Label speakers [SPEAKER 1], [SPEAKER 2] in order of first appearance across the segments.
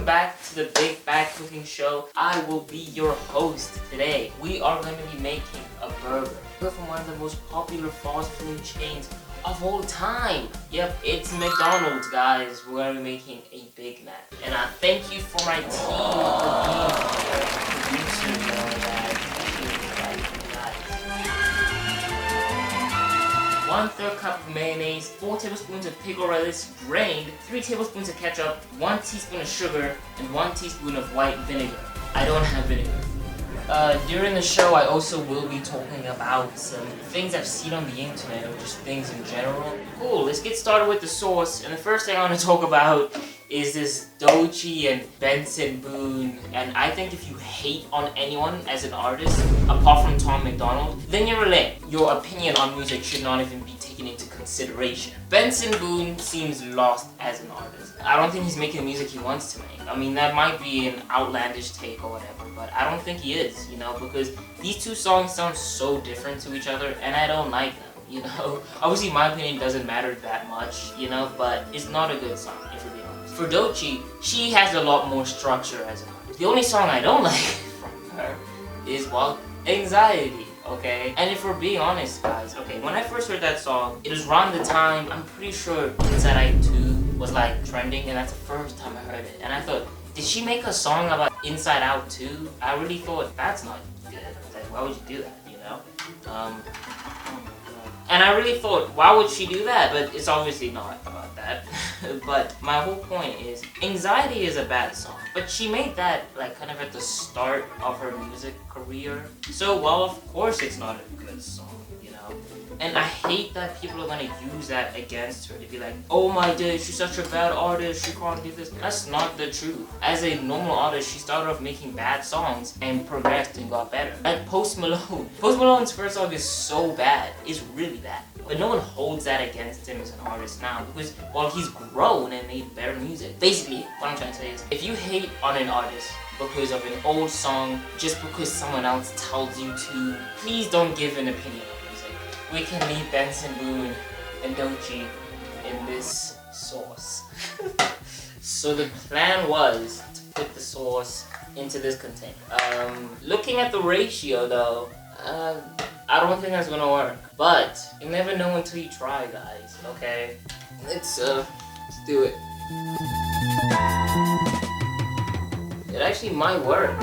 [SPEAKER 1] back to the Big Bag Cooking Show. I will be your host today. We are going to be making a burger from one of the most popular fast food chains of all time. Yep, it's McDonald's, guys. We're going to be making a Big Mac. And I thank you for my team for being here. Producers, guys. 1/3 cup of mayonnaise, 4 tablespoons of pig or lettuce drained, 3 tablespoons of ketchup, 1 teaspoon of sugar, and 1 teaspoon of white vinegar. I don't have vinegar. During the show, I also will be talking about some things I've seen on the internet or just things in general. Cool, let's get started with the sauce. And the first thing I want to talk about is this Doechii and Benson Boone. And I think if you hate on anyone as an artist, apart from Tom McDonald, then you're lame. Your opinion on music should not even be taken into consideration. Benson Boone seems lost as an artist. I don't think he's making the music he wants to make. I mean, that might be an outlandish take or whatever, but I don't think he is, you know, because these two songs sound so different to each other, and I don't like them, you know. Obviously, my opinion doesn't matter that much, you know, but it's not a good song, if we're being honest. For Doechii, she has a lot more structure as an artist. The only song I don't like from her is, well, Anxiety, okay? And if we're being honest, guys, okay, when I first heard that song, it was around the time, I'm pretty sure Inside Out 2 was like trending, and that's the first time I heard it. And I thought, did she make a song about Inside Out 2? I really thought, that's not good. Like, why would you do that, you know? And I really thought, why would she do that? But it's obviously not about that. But my whole point is, Anxiety is a bad song. But she made that like kind of at the start of her music career. So, well, of course it's not a good song, you know? And I hate that people are gonna use that against her to be like, oh my days, she's such a bad artist, she can't do this. That's not the truth. As a normal artist, she started off making bad songs and progressed and got better. Like Post Malone. Post Malone's first song is so bad. It's really bad. But no one holds that against him as an artist now because, well, he's grown and made better music. Basically, what I'm trying to say is, if you hate on an artist because of an old song, just because someone else tells you to, please don't give an opinion. We can leave Benson Boone and Doechii in this sauce. So the plan was to put the sauce into this container. Looking at the ratio though, I don't think that's gonna work. But you never know until you try, guys, okay? Let's do it. It actually might work.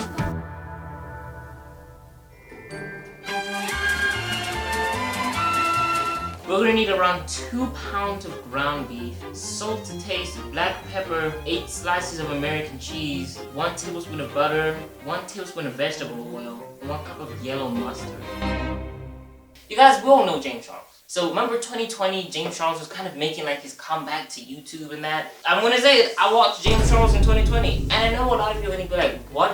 [SPEAKER 1] We're gonna need around 2 pounds of ground beef, salt to taste, black pepper, 8 slices of American cheese, 1 tablespoon of butter, 1 tablespoon of vegetable oil, and 1 cup of yellow mustard. You guys, we all know James Charles. So remember 2020, James Charles was kind of making like his comeback to YouTube and that. I'm gonna say it, I watched James Charles in 2020. And I know a lot of you are gonna be like, why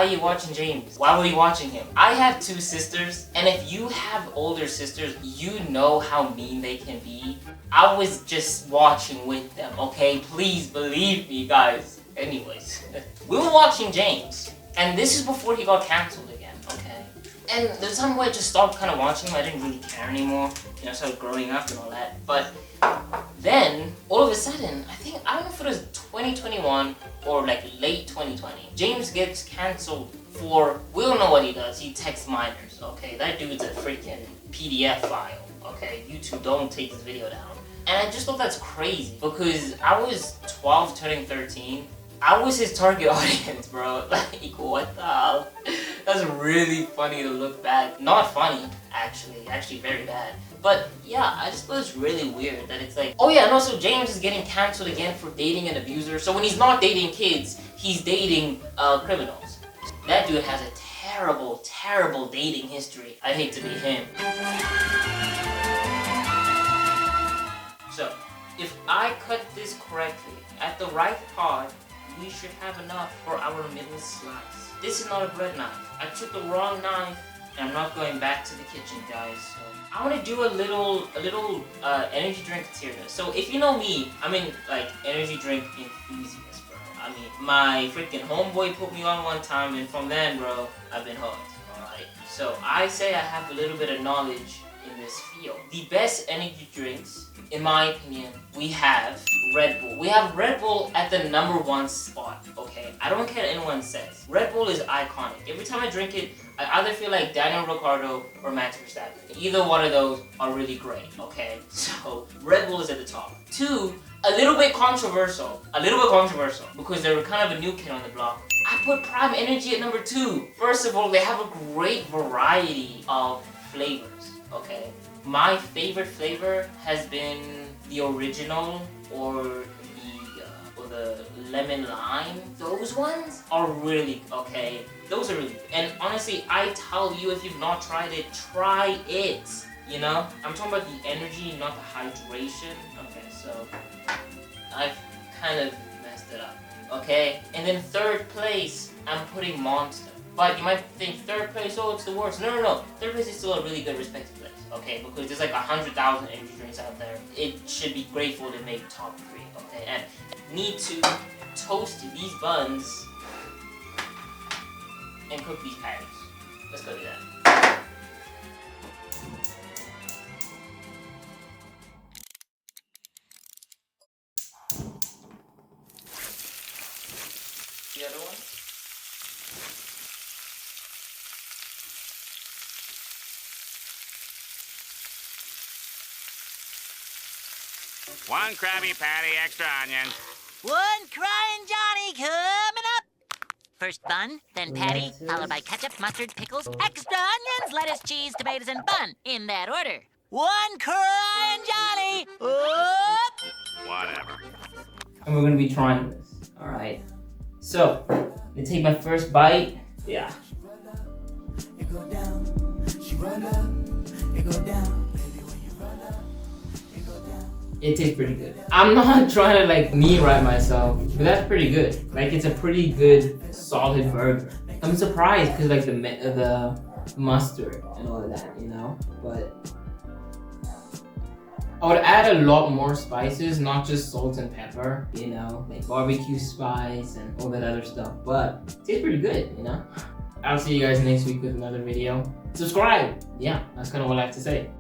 [SPEAKER 1] are you watching James? Why were you watching him? I have 2 sisters, and if you have older sisters, you know how mean they can be. I was just watching with them, okay? Please believe me, guys. Anyways, we were watching James, and this is before he got canceled again, okay? And there's time where I just stopped kind of watching him. I didn't really care anymore. You know, I started growing up and all that. But then, all of a sudden, I don't know if it was 2021 or like late 2020, James gets cancelled for, we don't know what he does. He texts minors, okay? That dude's a freaking PDF file, okay? YouTube, don't take this video down. And I just thought that's crazy because I was 12 turning 13. I was his target audience, bro. Like, what the hell? That's really funny to look back. Not funny, actually very bad. But yeah, I just thought it's really weird that it's like, oh yeah, and also James is getting cancelled again for dating an abuser. So when he's not dating kids, he's dating criminals. That dude has a terrible, terrible dating history. I hate to be him. So, if I cut this correctly, at the right part, we should have enough for our middle slice. This is not a bread knife. I took the wrong knife, and I'm not going back to the kitchen, guys. So I want to do a little energy drink tier list. So if you know me, I'm in like energy drink enthusiast, bro. I mean, my freaking homeboy put me on one time, and from then, bro, I've been hooked. All right. So I say I have a little bit of knowledge in this field. The best energy drinks, in my opinion, we have Red Bull. We have Red Bull at the #1 spot, okay? I don't care what anyone says. Red Bull is iconic. Every time I drink it, I either feel like Daniel Ricciardo or Max Verstappen. Either one of those are really great, okay? So, Red Bull is at the top. 2, a little bit controversial, because they're kind of a new kid on the block. I put Prime Energy at #2. First of all, they have a great variety of flavors, okay? My favorite flavor has been the original or the lemon lime. Those ones are really okay. Those are really good. And honestly, I tell you, if you've not tried it, try it. You know? I'm talking about the energy, not the hydration. Okay, so I've kind of messed it up. Okay? And then 3rd place, I'm putting Monster. But you might think 3rd place, oh, it's the worst. No, no, no. 3rd place is still a really good respected place. Okay? Because there's like 100,000 energy drinks out there. It should be grateful to make top 3. Okay? And need to toast these buns and cook these patties. Let's go do that. The other one?
[SPEAKER 2] One Krabby Patty, extra onions.
[SPEAKER 3] One Crying Johnny coming up. First bun, then patty, followed by ketchup, mustard, pickles, extra onions, lettuce, cheese, tomatoes, and bun. In that order. One Crying Johnny. Up.
[SPEAKER 2] Whatever.
[SPEAKER 1] And we're gonna be trying this. Alright. So, I'm gonna take my first bite. Yeah.
[SPEAKER 4] It go down, she run up, it go down.
[SPEAKER 1] It tastes pretty good. I'm not trying to like knee right myself, but that's pretty good. Like it's a pretty good solid burger. I'm surprised because like the mustard and all of that, you know. But I would add a lot more spices, not just salt and pepper, you know, like barbecue spice and all that other stuff. But it tastes pretty good, you know. I'll see you guys next week with another video. Subscribe. Yeah, that's kind of what I have to say.